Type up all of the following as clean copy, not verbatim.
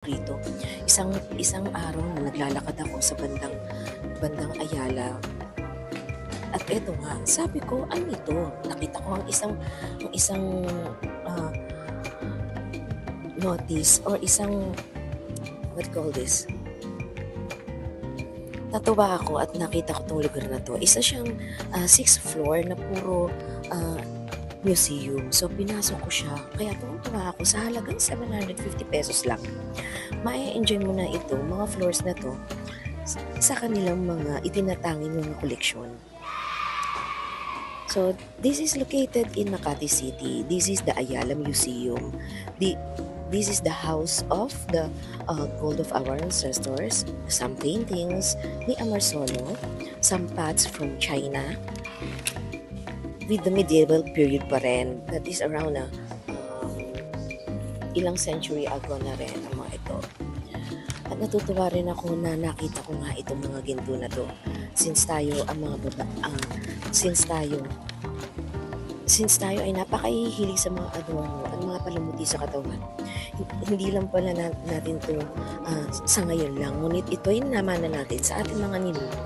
Rito. Isang isang araw na naglalakad ako sa bandang Ayala at eto nga, sabi ko, "Ano ito?" Nakita ko ang isang, ah, notice or isang what do you call this? Natuwa ako at nakita ko 'tong lugar na 'to. Isa siyang, 6th floor na puro, ah, museum. So, pinasok ko siya. Kaya tuwang-tuwa ako sa halagang ₱750 lang. Mae-enjoy mo na ito, mga floors na 'to, sa kanilang mga itinatanging mga koleksyon. So, this is located in Makati City. This is the Ayala Museum. The This is the house of the gold of our ancestors. Some paintings ni Amarsono, some pots from China with the medieval period pa rin. That is around ilang century ago na rin ang mga ito. At natutuwa rin ako na nakita ko nga itong mga ginto na to. Since tayo ay napakahihilig sa mga adorno at mga palamuti sa katawan, hindi lang pala natin to sa ngayon lang, ngunit ito'y naman na natin sa ating mga ninuno.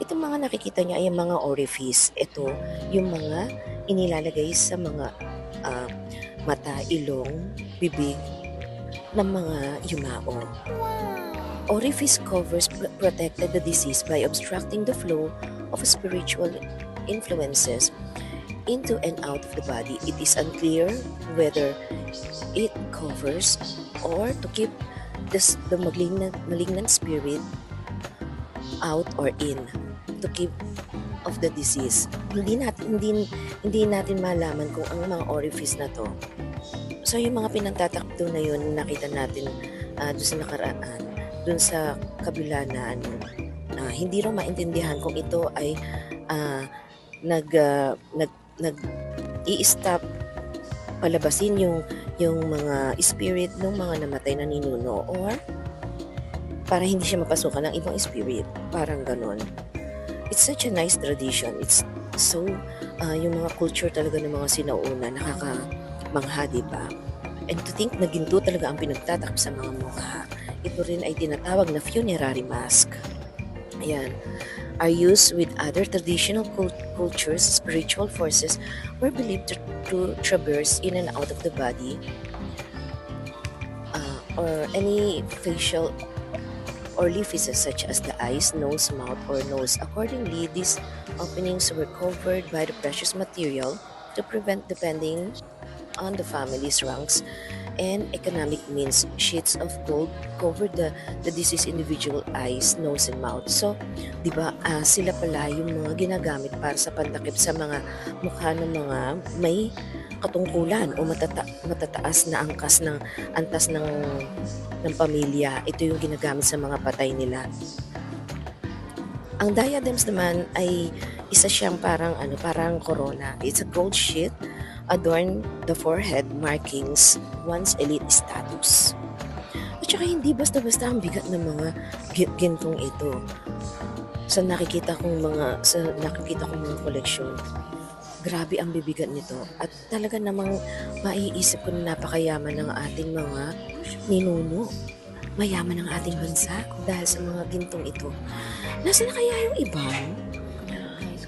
Itong mga nakikita niya ay mga orifice. Ito yung mga inilalagay sa mga mata, ilong, bibig ng mga yumao. Orifice covers protected the deceased by obstructing the flow of spiritual influences into and out of the body. It is unclear whether it covers or to keep the malignant spirit out or in, to keep of the disease. Hindi natin malaman kung ang mga orifice na to. So yung mga pinantatakdo na yun, nakita natin doon sa nakaraan, doon sa kabila na hindi raw maintindihan kung ito ay i-stop palabasin yung mga spirit ng mga namatay na ninuno or para hindi siya mapasukan ng ibang spirit, parang ganon. It's such a nice tradition. It's so yung mga culture talaga ng mga sinauna nakakamangha, diba? And to think na ginto talaga ang pinagtatakip sa mga mukha. Ito rin ay tinatawag na funerary mask. Ayan. Are used with other traditional cultures. Spiritual forces were believed to traverse in and out of the body or any facial orifices such as the eyes, nose, mouth, or nose. Accordingly, these openings were covered by the precious material to prevent depending on the family's ranks and economic means. Sheets of gold covered the deceased individual eyes, nose, and mouth. So, di ba, sila pala yung mga ginagamit para sa pantakip sa mga mukha ng mga may katungkulan o matataas na antas ng pamilya. Ito yung ginagamit sa mga patay nila. Ang diadems naman ay isa siyang parang corona. It's a gold sheet adorn the forehead markings one's elite status. At saka hindi basta-basta ang bigat ng mga gintong ito. Sa nakikita kong mga koleksyon, grabe ang bibigat nito. At talaga namang maiisip ko na napakayaman ng ating mga ninuno. Mayaman ang ating bansa dahil sa mga gintong ito. Nasaan na kaya yung iba?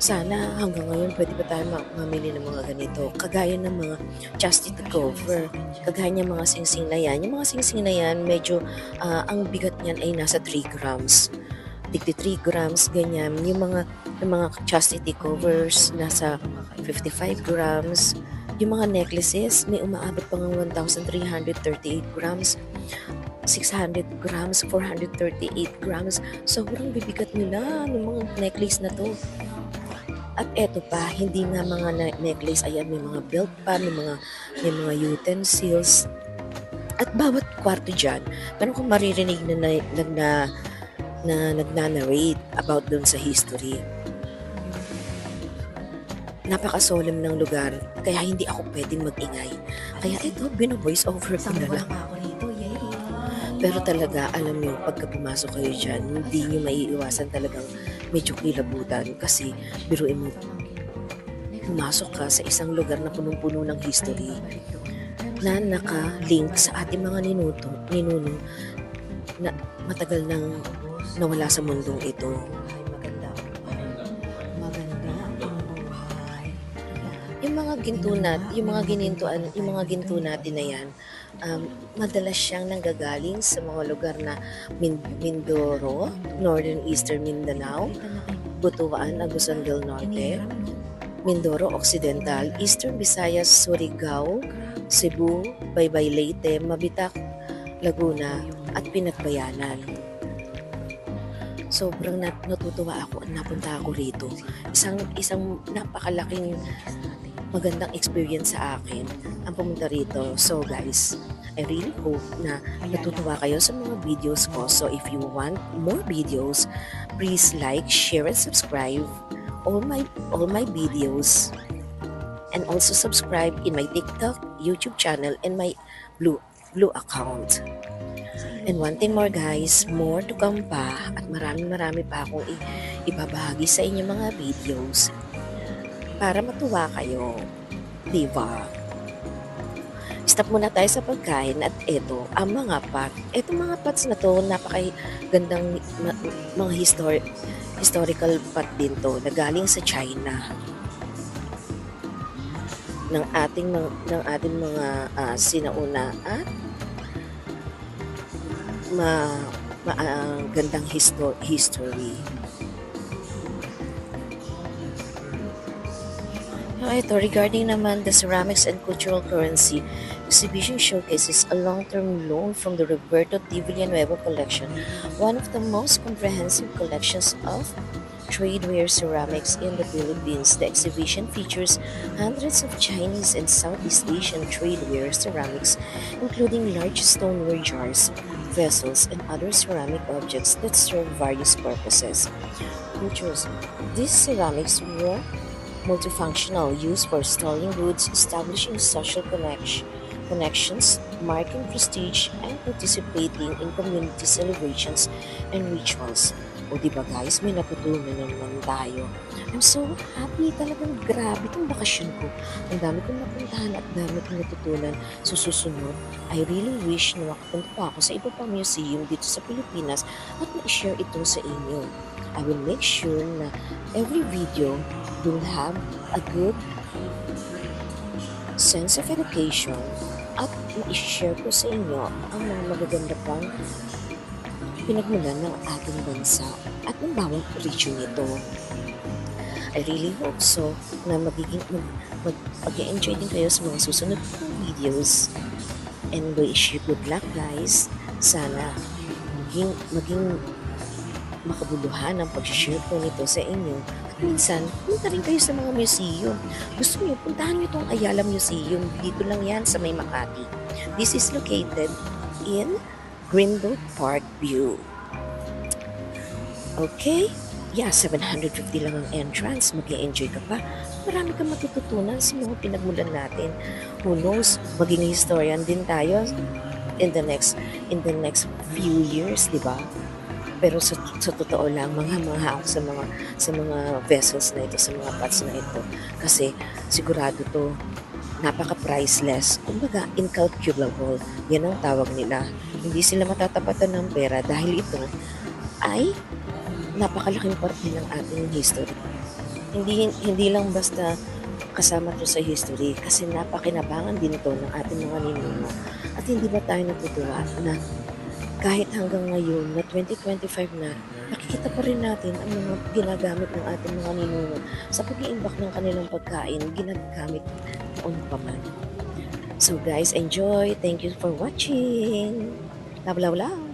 Sana hanggang ngayon pwede pa tayo mamili ng mga ganito. Kagaya ng mga chastity cover. Kagaya ng mga singsing na yan. Yung mga singsing na yan, medyo ang bigat niyan ay nasa 3 grams. 3 grams, ganyan. Yung mga chastity covers, nasa 55 grams. Yung mga necklaces, may umaabot pang 1,338 grams. 600 grams, 438 grams. Sobrang bibigat nila ng mga necklace na to. At eto pa, hindi nga mga necklace, ayan, may mga belt pa, may mga utensils. At bawat kwarto dyan, meron kong maririnig na nagnanarrate about dun sa history. Napaka-solemn ng lugar, kaya hindi ako pwedeng mag-ingay. Kaya ito, bino-voice over ko na lang. Pero talaga, alam nyo, pagka pumasok kayo dyan, hindi nyo maiiwasan talagang medyo kilabutan kasi biruin mo, pumasok ka sa isang lugar na punong-puno ng history. na naka-link sa ating mga ninuno na matagal nang nawala sa mundong ito. Maganda ang buhay. Maganda ang buhay. Yung mga ginto natin na yan, madalas siyang nanggagaling sa mga lugar na Mindoro, Northern Eastern Mindanao, Butuan, Agusan del Norte, Mindoro Occidental, Eastern Visayas, Surigao, Cebu, Baybay Leyte, Mabitac, Laguna, at Pinagbayanan. Sobrang natutuwa ako at napunta ako rito. Isang napakalaking magandang experience sa akin ang pumunta rito. So guys, I really hope na natutuwa kayo sa mga videos ko. So if you want more videos, please like, share, and subscribe all my videos. And also subscribe in my TikTok, YouTube channel, and my Blue account. And one thing more guys, more to come pa at marami pa akong ibabahagi sa inyo mga videos para matuwa kayo. Diba? Stop muna tayo sa pagkain at ito, ang mga pot. Itong mga pots na to, napakagandang mga historical pot din to na galing sa China. Ng ating mga sinauna at gandang history. Ito, regarding naman the ceramics and cultural currency, exhibition showcases a long-term loan from the Roberto T. Villanueva collection, one of the most comprehensive collections of tradeware ceramics in the Philippines. The exhibition features hundreds of Chinese and Southeast Asian tradeware ceramics, including large stoneware jars, vessels, and other ceramic objects that serve various purposes. Features. These ceramics were multifunctional, used for storing goods, establishing social connections, marking prestige, and participating in community celebrations and rituals. O diba guys, may natutunan naman tayo. I'm so happy, talagang grabe itong bakasyon ko. Ang dami kong napuntahan at dami kong natutunan. So susunod, I really wish na makapunta pa ako sa iba pang museum dito sa Pilipinas at ma-share ito sa inyo. I will make sure na every video will have a good sense of education at ma-share ko sa inyo ang mga magaganda pang pinagmulan ng ating bansa at ng bawat region nito. I really hope so na mag-enjoy din kayo sa mga susunod kong videos. And wish you good luck guys. Sana maging makabuluhan ang pag-share ko nito sa inyo. At minsan, punta rin kayo sa mga museum. Gusto niyo, puntahan niyo itong Ayala Museum. Dito lang yan sa may Makati. This is located in Greenwood Park View. Okay? Yeah, 750 lang ang entrance. Mag-i-enjoy ka pa. Marami kang matututunan sa mga pinagmulan natin. Who knows, maging historian din tayo in the next few years, di ba? Pero sa totoo lang, mga ako sa mga vessels na ito, sa mga pots na ito. Kasi sigurado to, napaka-priceless. Kumbaga, incalculable. Yan ang tawag nila. Hindi sila matatapatan ng pera dahil ito ay napakalaking parte ng ating history. Hindi lang basta kasama to sa history kasi napakinabangan din ito ng ating mga ninuno. At hindi ba tayo natutuwa na kahit hanggang ngayon na 2025 na, nakikita pa rin natin ang mga ginagamit ng ating mga ninuno sa pag-iimbak ng kanilang pagkain, ginagamit noon pa man. So guys, enjoy. Thank you for watching. Love, love, love.